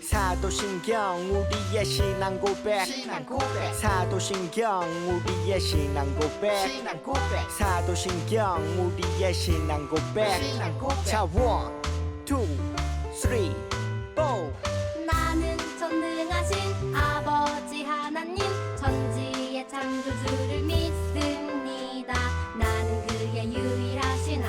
사도신경 우리의 신앙 고백 사도신경 우리의 신앙 고백 사도신경 우리의 신앙 고백 자 1, 2, 3, 4 나는 전능하신 아버지 하나님 천지의 창조주를 믿습니다. 나는 그의 유일하신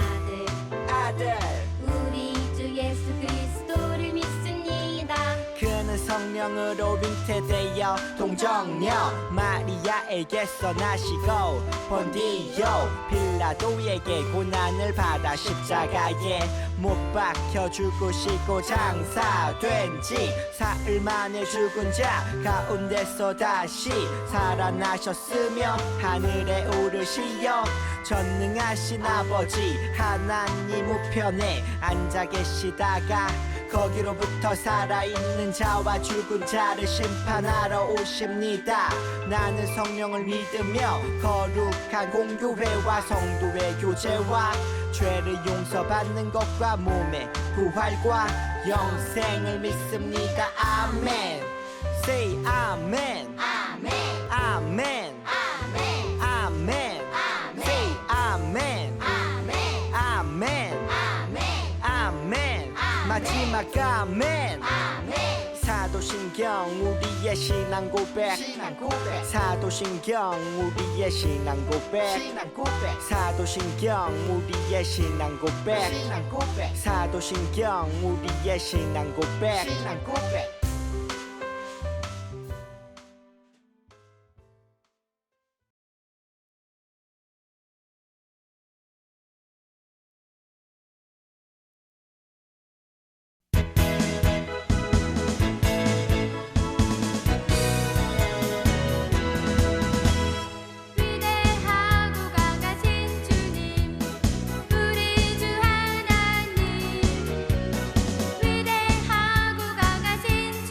아들 우리 주 예수 그리스도를 믿습니다. 그는 성령으로 잉태되어 동정녀 마리아에게서 나시고 본디오 빌라도에게 고난을 받아 십자가에 못 박혀 죽으시고 장사된 지 사흘 만에 죽은 자 가운데서 다시 살아나셨으며 하늘에 오르시어 전능하신 아버지 하나님 우편에 앉아 계시다가 거기로부터 살아있는 자와 죽은 자를 심판하러 오십니다. 나는 성령을 믿으며 거룩한 공교회와 성도의 교제와 죄를 용서받는 것과 몸의 부활과 영생을 믿습니다. 아멘. Say 아멘. 아멘. 아멘. 아멘. 아멘. Say 아멘. 아멘. 아멘. 아멘. 아멘. 마지막 아멘. 아멘. 사도신경 우리의 신앙 고백 사도신경 우리의 신앙 고백 사도신경 우리의 신앙 고백 사도신경 우리의 신앙 고백 위대하고 강하신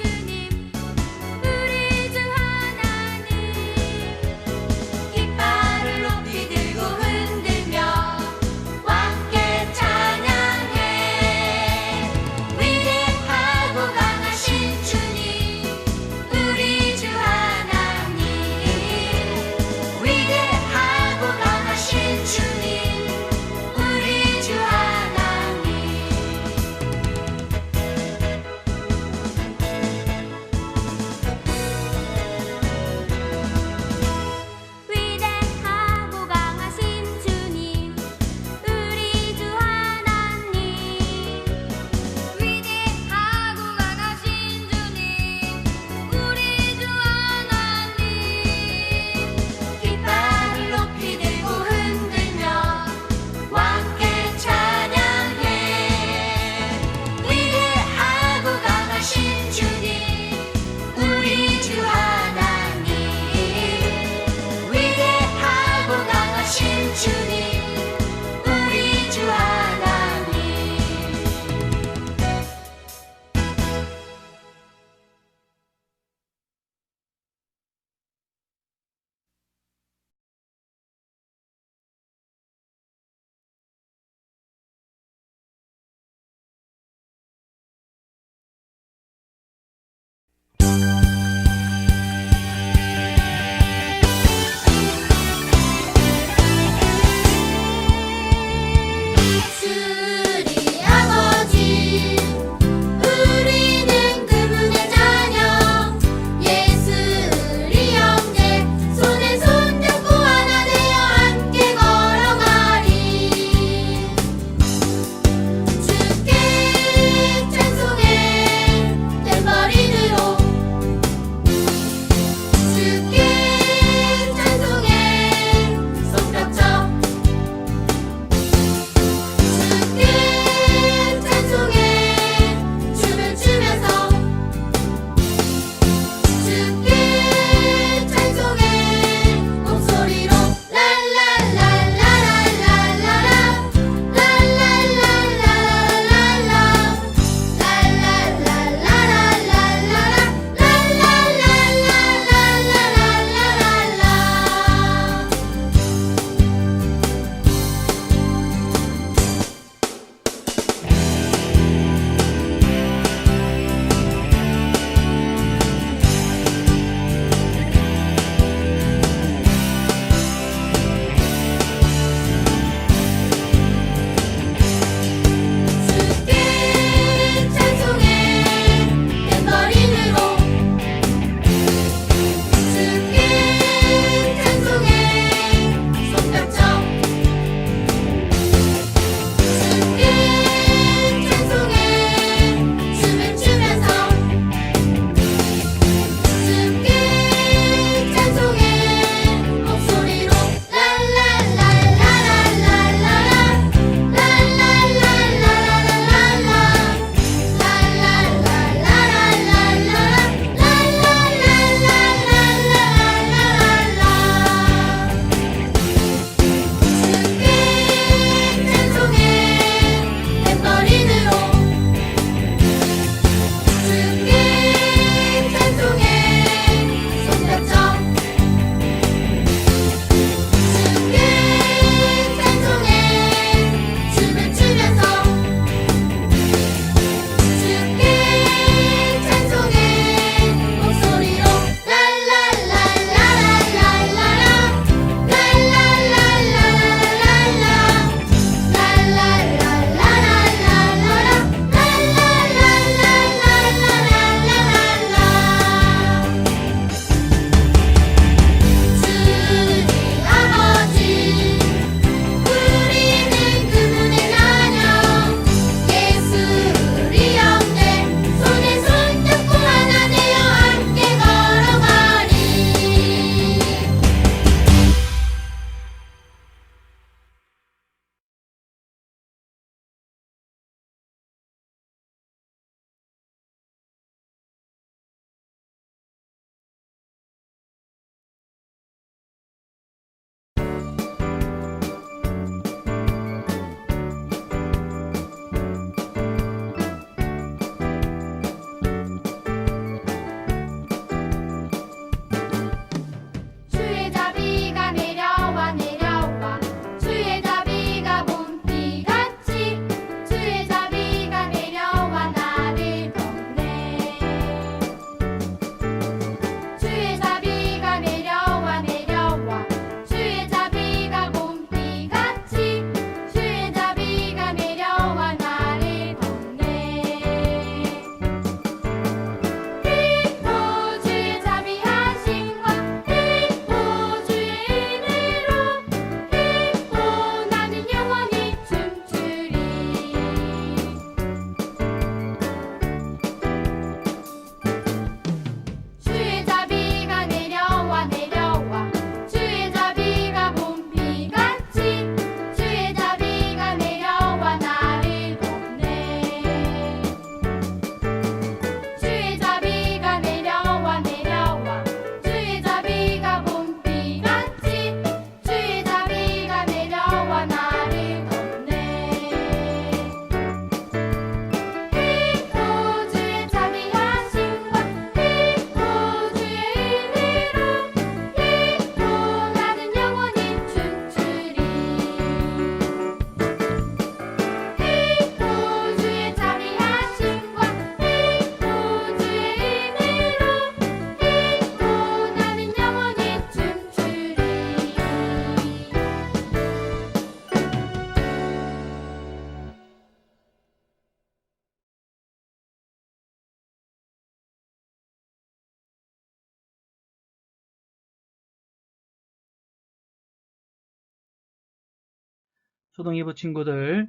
초등2부 친구들,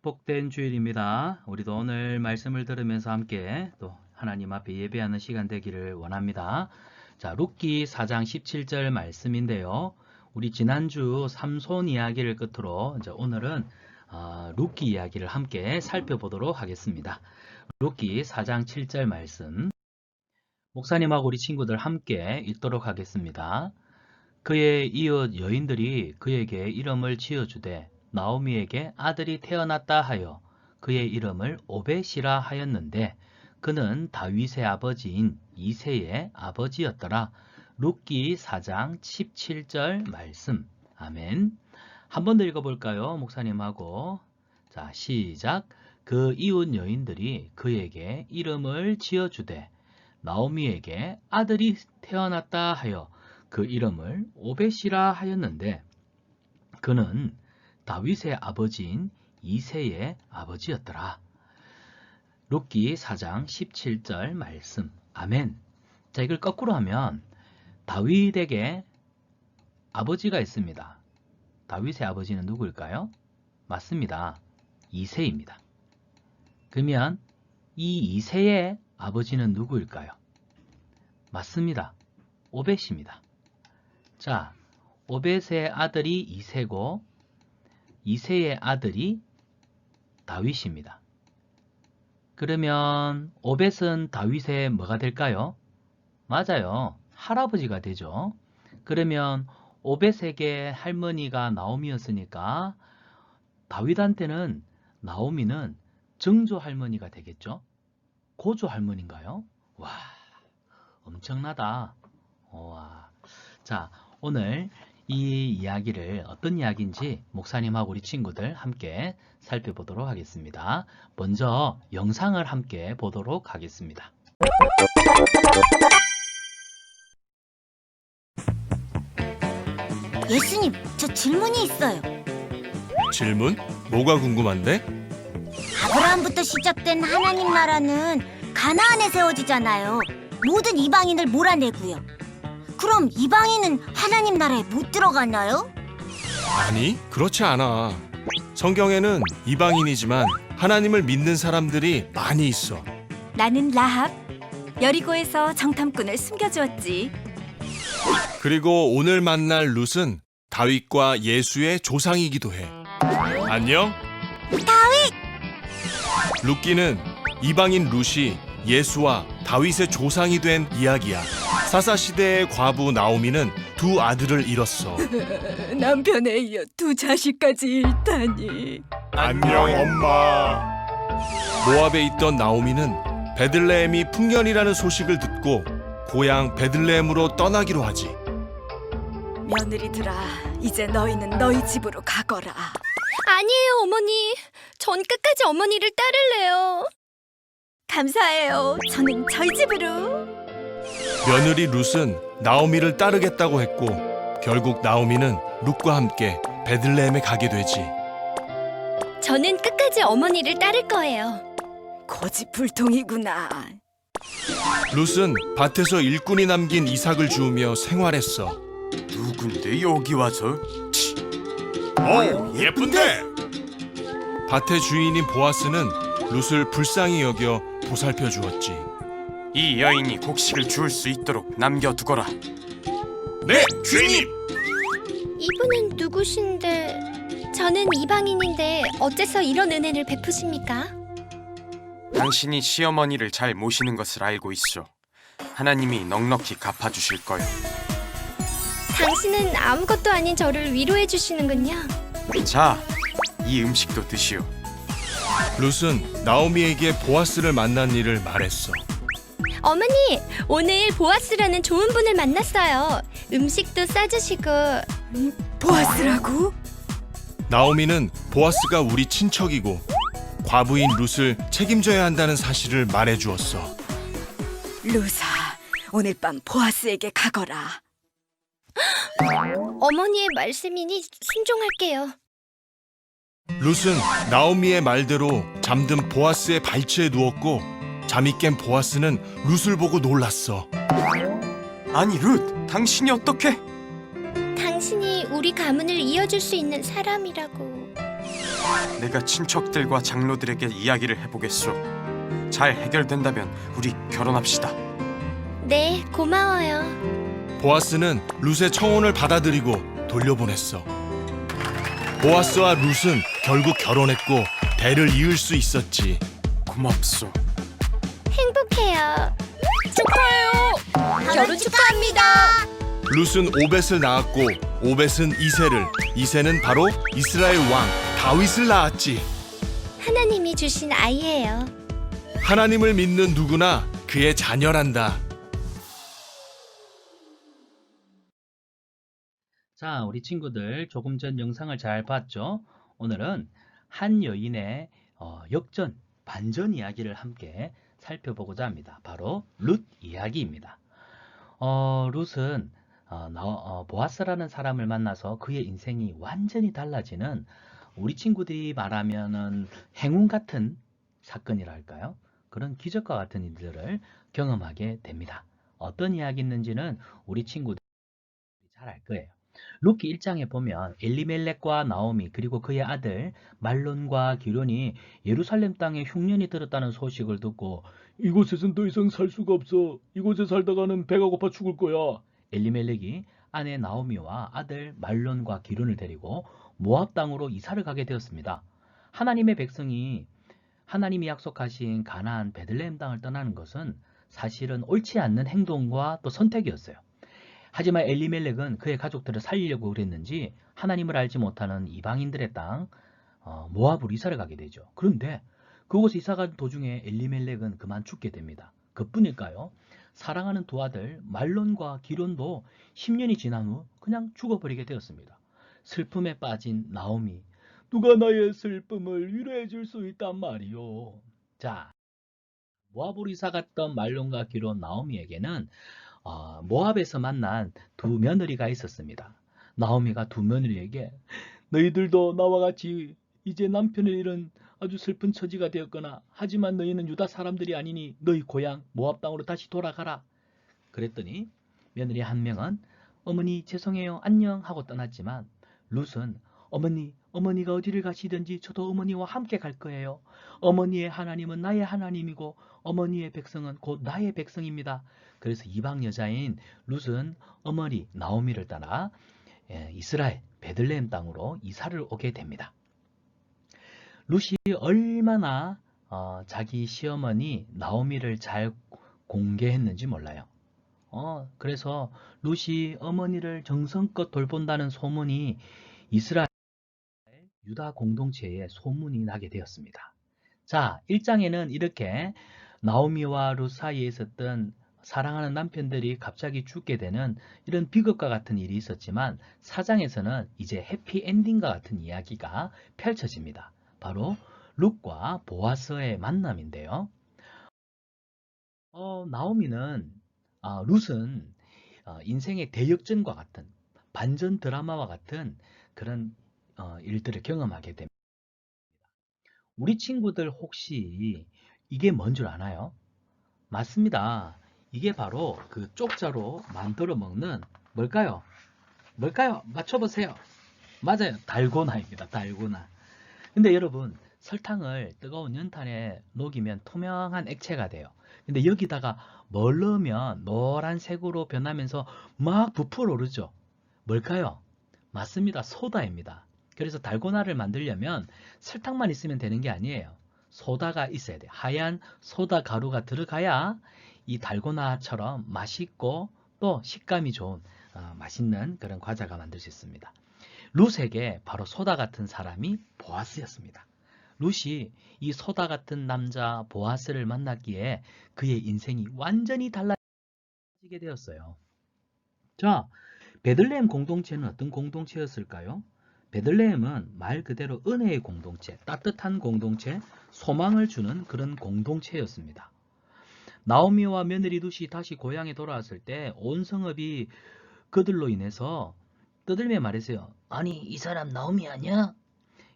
복된 주일입니다. 우리도 오늘 말씀을 들으면서 함께 또 하나님 앞에 예배하는 시간 되기를 원합니다. 자, 룻기 4장 17절 말씀인데요. 우리 지난주 삼손 이야기를 끝으로 이제 오늘은 룻기 이야기를 함께 살펴보도록 하겠습니다. 룻기 4장 7절 말씀, 목사님하고 우리 친구들 함께 읽도록 하겠습니다. 그의 이웃 여인들이 그에게 이름을 지어주되 나오미에게 아들이 태어났다 하여 그의 이름을 오벳이라 하였는데 그는 다윗의 아버지인 이새의 아버지였더라. 룻기 4장 17절 말씀. 아멘. 한 번 더 읽어볼까요? 목사님하고. 자, 시작. 그 이웃 여인들이 그에게 이름을 지어주되 나오미에게 아들이 태어났다 하여 그 이름을 오벳이라 하였는데 그는 다윗의 아버지인 이새의 아버지였더라. 룻기 4장 17절 말씀. 아멘. 자, 이걸 거꾸로 하면 다윗에게 아버지가 있습니다. 다윗의 아버지는 누구일까요? 맞습니다. 이새입니다. 그러면 이 이새의 아버지는 누구일까요? 맞습니다. 오벳입니다. 자, 오벳의 아들이 이새고 이새의 아들이 다윗입니다. 그러면 오벳은 다윗의 뭐가 될까요? 맞아요. 할아버지가 되죠. 그러면 오벳에게 할머니가 나오미였으니까 다윗한테는 나오미는 증조 할머니가 되겠죠? 고조 할머니인가요? 와, 엄청나다. 와. 자, 오늘 이 이야기를 어떤 이야기인지 목사님하고 우리 친구들 함께 살펴보도록 하겠습니다. 먼저 영상을 함께 보도록 하겠습니다. 예수님, 저 질문이 있어요. 질문? 뭐가 궁금한데? 아브라함부터 시작된 하나님 나라는 가나안에 세워지잖아요. 모든 이방인을 몰아내고요. 그럼 이방인은 하나님 나라에 못 들어가나요? 아니, 그렇지 않아. 성경에는 이방인이지만 하나님을 믿는 사람들이 많이 있어. 나는 라합, 여리고에서 정탐꾼을 숨겨주었지. 그리고 오늘 만날 룻은 다윗과 예수의 조상이기도 해. 안녕? 다윗! 룻기는 이방인 룻이 예수와 다윗의 조상이 된 이야기야. 사사시대의 과부 나오미는 두 아들을 잃었어. 남편에 이어 두 자식까지 잃다니. 안녕, 엄마. 모압에 있던 나오미는 베들레헴이 풍년이라는 소식을 듣고 고향 베들레헴으로 떠나기로 하지. 며느리들아, 이제 너희는 너희 집으로 가거라. 아니에요, 어머니. 전 끝까지 어머니를 따를래요. 감사해요. 저는 저희 집으로. 며느리 룻은 나오미를 따르겠다고 했고 결국 나오미는 룻과 함께 베들레헴에 가게 되지. 저는 끝까지 어머니를 따를 거예요. 고집불통이구나. 룻은 밭에서 일꾼이 남긴 이삭을 주우며 생활했어. 누군데 여기 와서? 예쁜데! 밭의 주인인 보아스는 룻을 불쌍히 여겨 보살펴 주었지. 이 여인이 곡식을 주울 수 있도록 남겨두거라. 네, 주인님! 이분은 누구신데? 저는 이방인인데 어째서 이런 은혜를 베푸십니까? 당신이 시어머니를 잘 모시는 것을 알고 있어. 하나님이 넉넉히 갚아주실 거요. 당신은 아무것도 아닌 저를 위로해 주시는군요. 자, 이 음식도 드시오. 룻은 나오미에게 보아스를 만난 일을 말했어. 어머니, 오늘 보아스라는 좋은 분을 만났어요. 음식도 싸주시고. 보아스라고? 나오미는 보아스가 우리 친척이고 과부인 룻을 책임져야 한다는 사실을 말해주었어. 루사, 오늘 밤 보아스에게 가거라. 어머니의 말씀이니 순종할게요. 룻은 나오미의 말대로 잠든 보아스의 발치에 누웠고 잠이 깬 보아스는 룻을 보고 놀랐어. 아니 룻, 당신이 어떻게? 당신이 우리 가문을 이어줄 수 있는 사람이라고. 내가 친척들과 장로들에게 이야기를 해보겠소. 잘 해결된다면 우리 결혼합시다. 네, 고마워요. 보아스는 룻의 청혼을 받아들이고 돌려보냈어. 보아스와 룻은 결국 결혼했고 대를 이을 수 있었지. 고맙소. 행복해요. 결혼 축하합니다. 룻은 오벳을 낳았고 오벳은 이새를, 이새는 바로 이스라엘 왕 다윗을 낳았지. 하나님이 주신 아이예요. 하나님을 믿는 누구나 그의 자녀란다. 자, 우리 친구들 조금 전 영상을 잘 봤죠? 오늘은 한 여인의 역전, 반전 이야기를 함께 살펴보고자 합니다. 바로 룻 이야기입니다. 룻은 보아스라는 사람을 만나서 그의 인생이 완전히 달라지는, 우리 친구들이 말하면은 행운 같은 사건이라 할까요? 그런 기적과 같은 일들을 경험하게 됩니다. 어떤 이야기 있는지는 우리 친구들이 잘 알 거예요. 룻기 1장에 보면 엘리멜렉과 나오미 그리고 그의 아들 말론과 기련이 예루살렘 땅에 흉년이 들었다는 소식을 듣고 이곳에선 더 이상 살 수가 없어. 이곳에 살다가는 배가 고파 죽을 거야. 엘리멜렉이 아내 나오미와 아들 말론과 기련을 데리고 모압 땅으로 이사를 가게 되었습니다. 하나님의 백성이 하나님이 약속하신 가나안 베들레헴 땅을 떠나는 것은 사실은 옳지 않는 행동과 또 선택이었어요. 하지만 엘리멜렉은 그의 가족들을 살리려고 그랬는지 하나님을 알지 못하는 이방인들의 땅 모압으로 이사를 가게 되죠. 그런데 그곳에 이사간 도중에 엘리멜렉은 그만 죽게 됩니다. 그뿐일까요? 사랑하는 두 아들 말론과 기론도 10년이 지난 후 그냥 죽어버리게 되었습니다. 슬픔에 빠진 나오미, 누가 나의 슬픔을 위로해 줄 수 있단 말이요. 자, 모압으로 이사갔던 말론과 기론, 나오미에게는 모압에서 만난 두 며느리가 있었습니다. 나오미가 두 며느리에게 너희들도 나와 같이 이제 남편을 잃은 아주 슬픈 처지가 되었거나 하지만 너희는 유다 사람들이 아니니 너희 고향 모압 땅으로 다시 돌아가라. 그랬더니 며느리 한 명은 어머니 죄송해요 안녕 하고 떠났지만 룻은 어머니가 어디를 가시든지 저도 어머니와 함께 갈 거예요. 어머니의 하나님은 나의 하나님이고 어머니의 백성은 곧 나의 백성입니다. 그래서 이방 여자인 룻은 어머니 나오미를 따라 이스라엘 베들레헴 땅으로 이사를 오게 됩니다. 룻이 얼마나 자기 시어머니 나오미를 잘 공개했는지 몰라요. 그래서 룻이 어머니를 정성껏 돌본다는 소문이 이스라엘 유다 공동체에 소문이 나게 되었습니다. 자, 1장에는 이렇게 나오미와 룻 사이에 있었던 사랑하는 남편들이 갑자기 죽게 되는 이런 비극과 같은 일이 있었지만 4장에서는 이제 해피엔딩과 같은 이야기가 펼쳐집니다. 바로 룻과 보아스의 만남인데요. 나오미는 룻은 인생의 대역전과 같은 반전 드라마와 같은 그런 일들을 경험하게 됩니다. 우리 친구들 혹시 이게 뭔 줄 아나요? 맞습니다. 이게 바로 그 쪽자로 만들어 먹는 뭘까요? 맞춰보세요. 맞아요. 달고나입니다. 달고나. 근데 여러분 설탕을 뜨거운 연탄에 녹이면 투명한 액체가 돼요. 근데 여기다가 뭘 넣으면 노란색으로 변하면서 막 부풀어 오르죠. 뭘까요? 맞습니다. 소다입니다. 그래서 달고나를 만들려면 설탕만 있으면 되는 게 아니에요. 소다가 있어야 돼요. 하얀 소다 가루가 들어가야 이 달고나처럼 맛있고 또 식감이 좋은 맛있는 그런 과자가 만들 수 있습니다. 룻에게 바로 소다 같은 사람이 보아스였습니다. 룻이 이 소다 같은 남자 보아스를 만났기에 그의 인생이 완전히 달라지게 되었어요. 자, 베들레헴 공동체는 어떤 공동체였을까요? 베들레헴은 말 그대로 은혜의 공동체, 따뜻한 공동체, 소망을 주는 그런 공동체였습니다. 나오미와 며느리 룻이 다시 고향에 돌아왔을 때 온 성읍이 그들로 인해서 떠들며 말했어요. 아니 이 사람 나오미 아니야?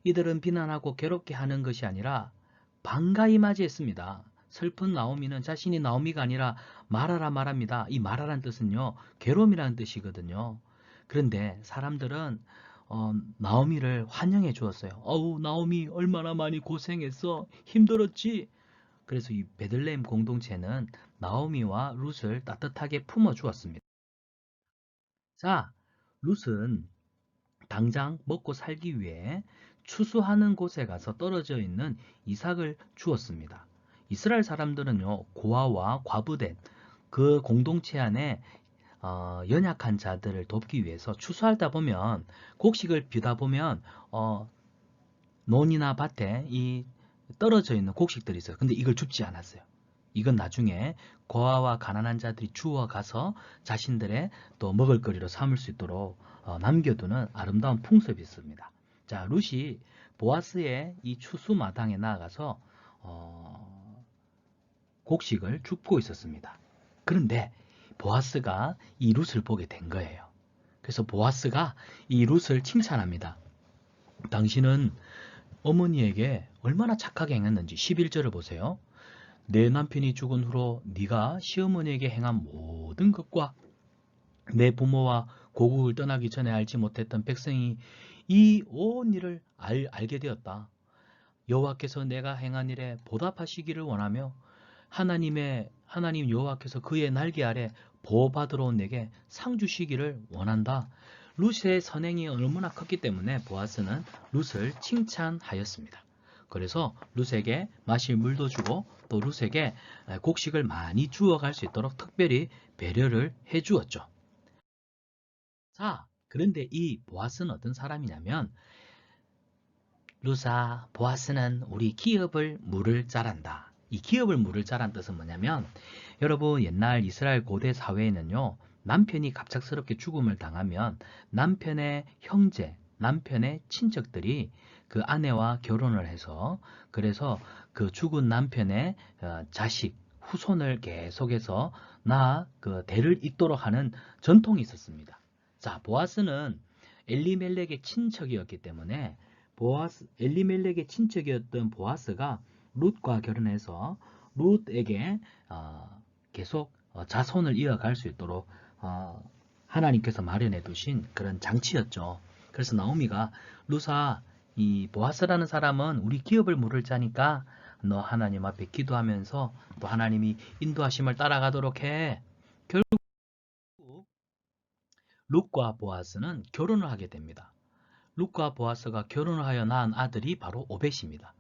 이들은 비난하고 괴롭게 하는 것이 아니라 반가이 맞이했습니다. 슬픈 나오미는 자신이 나오미가 아니라 마라라 말합니다. 이 마라란 뜻은요 괴로움이라는 뜻이거든요. 그런데 사람들은 나오미를 환영해 주었어요. 어우, 나오미 얼마나 많이 고생했어. 힘들었지? 그래서 이 베들레헴 공동체는 나오미와 룻을 따뜻하게 품어 주었습니다. 자, 룻은 당장 먹고 살기 위해 추수하는 곳에 가서 떨어져 있는 이삭을 주었습니다. 이스라엘 사람들은요, 고아와 과부된 그 공동체 안에 연약한 자들을 돕기 위해서 추수하다 보면, 곡식을 비다 보면 논이나 밭에 이 떨어져 있는 곡식들이 있어요. 근데 이걸 줍지 않았어요. 이건 나중에 고아와 가난한 자들이 주워 가서 자신들의 또 먹을거리로 삼을 수 있도록 남겨두는 아름다운 풍습이 있습니다. 자, 룻이 보아스의 이 추수 마당에 나아가서 곡식을 줍고 있었습니다. 그런데 보아스가 이 룻을 보게 된 거예요. 그래서 보아스가 이 룻을 칭찬합니다. 당신은 어머니에게 얼마나 착하게 행했는지. 11절을 보세요. 내 남편이 죽은 후로 네가 시어머니에게 행한 모든 것과 내 부모와 고국을 떠나기 전에 알지 못했던 백성이 이 온 일을 알게 되었다. 여호와께서 내가 행한 일에 보답하시기를 원하며 하나님 여호와께서 그의 날개 아래 보호받으러 온 내게 상 주시기를 원한다. 룻의 선행이 얼마나 컸기 때문에 보아스는 룻을 칭찬하였습니다. 그래서 룻에게 마실 물도 주고 또 룻에게 곡식을 많이 주어갈 수 있도록 특별히 배려를 해주었죠. 자, 그런데 이 보아스는 어떤 사람이냐면, 룻아, 보아스는 우리 기업을 물을 자란다. 이 기업을 물을 자란 뜻은 뭐냐면, 여러분 옛날 이스라엘 고대 사회에는요, 남편이 갑작스럽게 죽음을 당하면 남편의 형제, 남편의 친척들이 그 아내와 결혼을 해서, 그래서 그 죽은 남편의 자식, 후손을 계속해서 그 대를 잇도록 하는 전통이 있었습니다. 자, 보아스는 엘리멜렉의 친척이었기 때문에 엘리멜렉의 친척이었던 보아스가 룻과 결혼해서 룻에게 계속 자손을 이어갈 수 있도록 하나님께서 마련해 두신 그런 장치였죠. 그래서 나오미가, 룻아, 이 보아스라는 사람은 우리 기업을 물을 자니까 너 하나님 앞에 기도하면서 또 하나님이 인도하심을 따라가도록 해. 결국 룻과 보아스는 결혼을 하게 됩니다. 룻과 보아스가 결혼을 하여 낳은 아들이 바로 오벳입니다.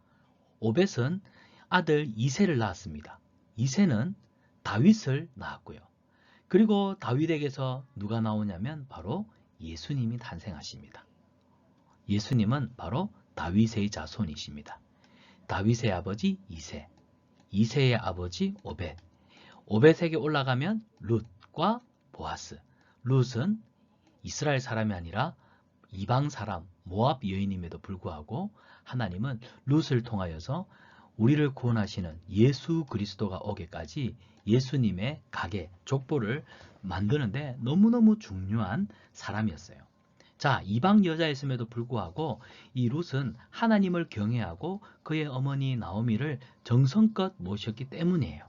오벳은 아들 이새를 낳았습니다. 이새는 다윗을 낳았고요. 그리고 다윗에게서 누가 나오냐면 바로 예수님이 탄생하십니다. 예수님은 바로 다윗의 자손이십니다. 다윗의 아버지 이새, 이새의 아버지 오벳, 오벳에게 올라가면 룻과 보아스. 룻은 이스라엘 사람이 아니라 이방 사람, 모압 여인임에도 불구하고 하나님은 룻을 통하여서 우리를 구원하시는 예수 그리스도가 오게까지 예수님의 가게, 족보를 만드는데 너무너무 중요한 사람이었어요. 자, 이방 여자였음에도 불구하고 이 룻은 하나님을 경외하고 그의 어머니 나오미를 정성껏 모셨기 때문이에요.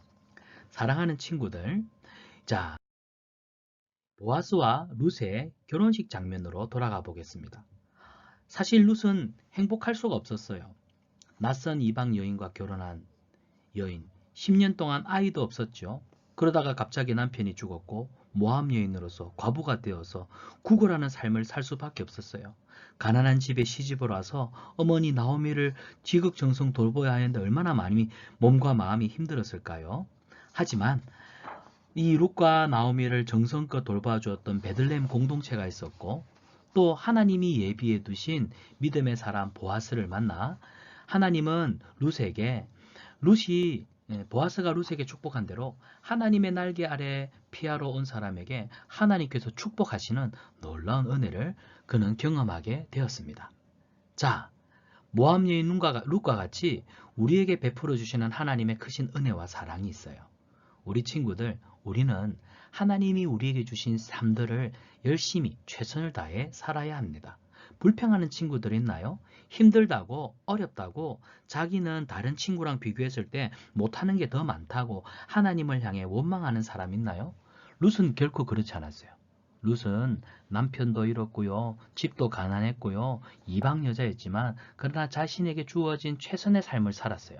사랑하는 친구들, 자, 보아스와 룻의 결혼식 장면으로 돌아가 보겠습니다. 사실 룻은 행복할 수가 없었어요. 낯선 이방 여인과 결혼한 여인, 10년 동안 아이도 없었죠. 그러다가 갑자기 남편이 죽었고 모함 여인으로서 과부가 되어서 구걸하는 삶을 살 수밖에 없었어요. 가난한 집에 시집을 와서 어머니 나오미를 지극정성 돌보아야 하는데 얼마나 많이 몸과 마음이 힘들었을까요? 하지만 이 룻과 나오미를 정성껏 돌봐주었던 베들레헴 공동체가 있었고, 또 하나님이 예비해 두신 믿음의 사람 보아스를 만나 하나님은 보아스가 룻에게 축복한 대로 하나님의 날개 아래 피하러 온 사람에게 하나님께서 축복하시는 놀라운 은혜를 그는 경험하게 되었습니다. 자, 모함 여인 룻과 같이 우리에게 베풀어 주시는 하나님의 크신 은혜와 사랑이 있어요. 우리 친구들, 우리는 하나님이 우리에게 주신 삶들을 열심히 최선을 다해 살아야 합니다. 불평하는 친구들 있나요? 힘들다고, 어렵다고, 자기는 다른 친구랑 비교했을 때 못하는 게 더 많다고 하나님을 향해 원망하는 사람 있나요? 룻은 결코 그렇지 않았어요. 룻은 남편도 잃었고요. 집도 가난했고요. 이방 여자였지만 그러나 자신에게 주어진 최선의 삶을 살았어요.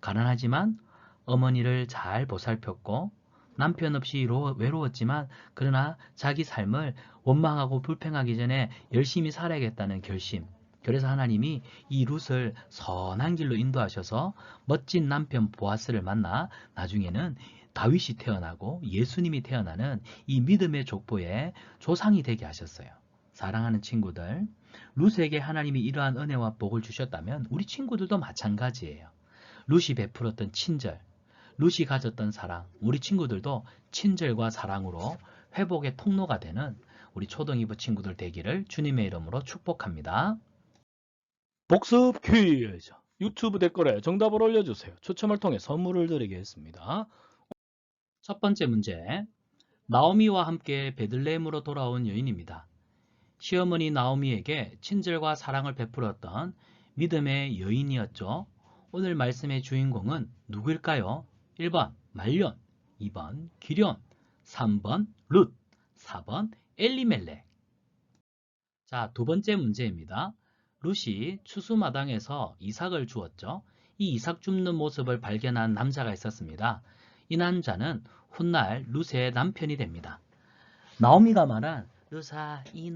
가난하지만 어머니를 잘 보살폈고 남편 없이 외로웠지만 그러나 자기 삶을 원망하고 불평하기 전에 열심히 살아야겠다는 결심. 그래서 하나님이 이 룻을 선한 길로 인도하셔서 멋진 남편 보아스를 만나 나중에는 다윗이 태어나고 예수님이 태어나는 이 믿음의 족보의 조상이 되게 하셨어요. 사랑하는 친구들, 룻에게 하나님이 이러한 은혜와 복을 주셨다면 우리 친구들도 마찬가지예요. 룻이 베풀었던 친절, 룻이 가졌던 사랑, 우리 친구들도 친절과 사랑으로 회복의 통로가 되는 우리 초등이부 친구들 되기를 주님의 이름으로 축복합니다. 복습 퀴즈. 유튜브 댓글에 정답을 올려주세요. 추첨을 통해 선물을 드리겠습니다. 첫 번째 문제, 나오미와 함께 베들레헴으로 돌아온 여인입니다. 시어머니 나오미에게 친절과 사랑을 베풀었던 믿음의 여인이었죠. 오늘 말씀의 주인공은 누구일까요? 1번 말련, 2번 기련, 3번 룻, 4번 엘리멜렉. 자, 두 번째 문제입니다. 룻이 추수마당에서 이삭을 주었죠. 이 이삭 줍는 모습을 발견한 남자가 있었습니다. 이 남자는 훗날 룻의 남편이 됩니다. 나오미가 말한 룻아, 이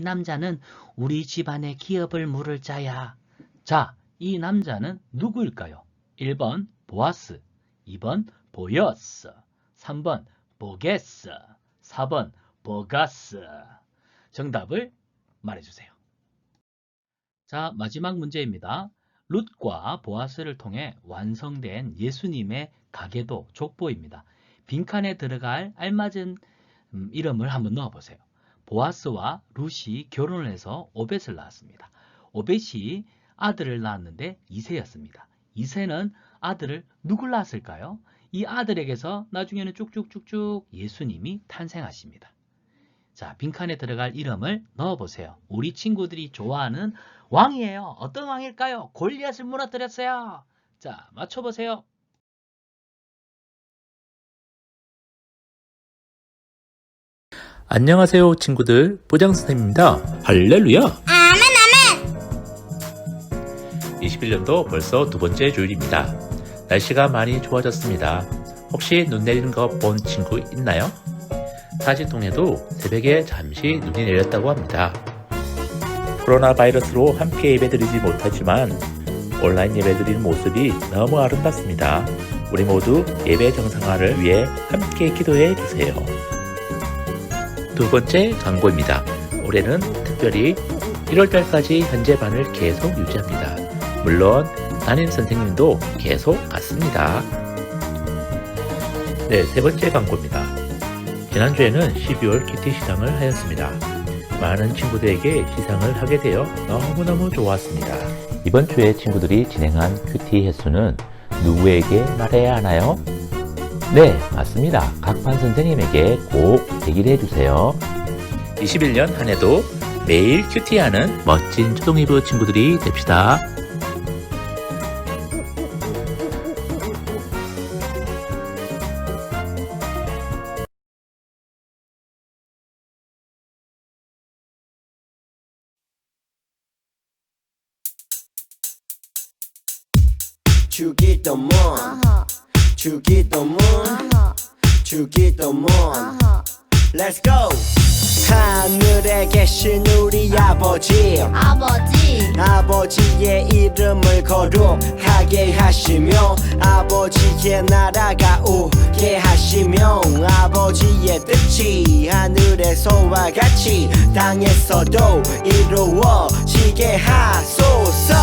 남자는 우리 집안의 기업을 물을 자야. 자, 이 남자는 누구일까요? 1번 보아스, 2번 보여스, 3번 보게스, 4번 보가스. 정답을 말해주세요. 자, 마지막 문제입니다. 룻과 보아스를 통해 완성된 예수님의 가계도 족보입니다. 빈칸에 들어갈 알맞은 이름을 한번 넣어보세요. 보아스와 룻이 결혼을 해서 오벳을 낳았습니다. 오벳이 아들을 낳았는데 이새였습니다. 이새는 아들을 누굴 낳았을까요? 이 아들에게서 나중에는 쭉쭉쭉쭉 예수님이 탄생하십니다. 자, 빈칸에 들어갈 이름을 넣어보세요. 우리 친구들이 좋아하는 왕이에요. 어떤 왕일까요? 골리앗을 무너뜨렸어요. 자, 맞춰보세요. 안녕하세요 친구들, 보장선생님입니다. 할렐루야! 아멘. 21년도 벌써 두 번째 주일입니다. 날씨가 많이 좋아졌습니다. 혹시 눈 내리는 거 본 친구 있나요? 사진 통에도 새벽에 잠시 눈이 내렸다고 합니다. 코로나 바이러스로 함께 예배드리지 못하지만 온라인 예배드리는 모습이 너무 아름답습니다. 우리 모두 예배 정상화를 위해 함께 기도해 주세요. 두 번째 광고입니다. 올해는 특별히 1월달까지 현재 반을 계속 유지합니다. 물론 담임 선생님도 계속 갔습니다. 네, 세 번째 광고입니다. 지난주에는 12월 큐티 시상을 하였습니다. 많은 친구들에게 시상을 하게 되어 너무너무 좋았습니다. 이번 주에 친구들이 진행한 큐티 횟수는 누구에게 말해야 하나요? 네, 맞습니다. 각 반 선생님에게 꼭 얘기를 해주세요. 21년 한 해도 매일 큐티하는 멋진 초등이부 친구들이 됩시다. 주기도문 주기도문 주기도문 Let's go. 하늘에 계신 우리 아버지의 이름을 거룩하게 하시며 아버지의 나라가 오게 하시며 아버지의 뜻이 하늘에서와 같이 땅에서도 이루어지게 하소서.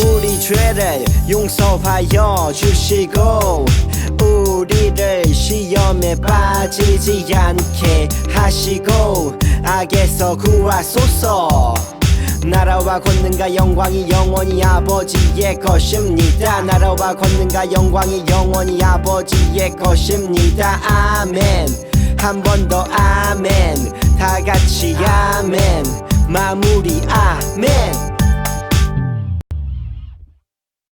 우리 죄를 용서하여 주시고 우리를 시험에 빠지지 않게 하시고 악에서 구하소서. 나라와 권능과 영광이 영원히 아버지의 것입니다. 나라와 권능과 영광이 영원히 아버지의 것입니다. 아멘. 한 번 더 아멘. 다 같이 아멘. 마무리 아멘.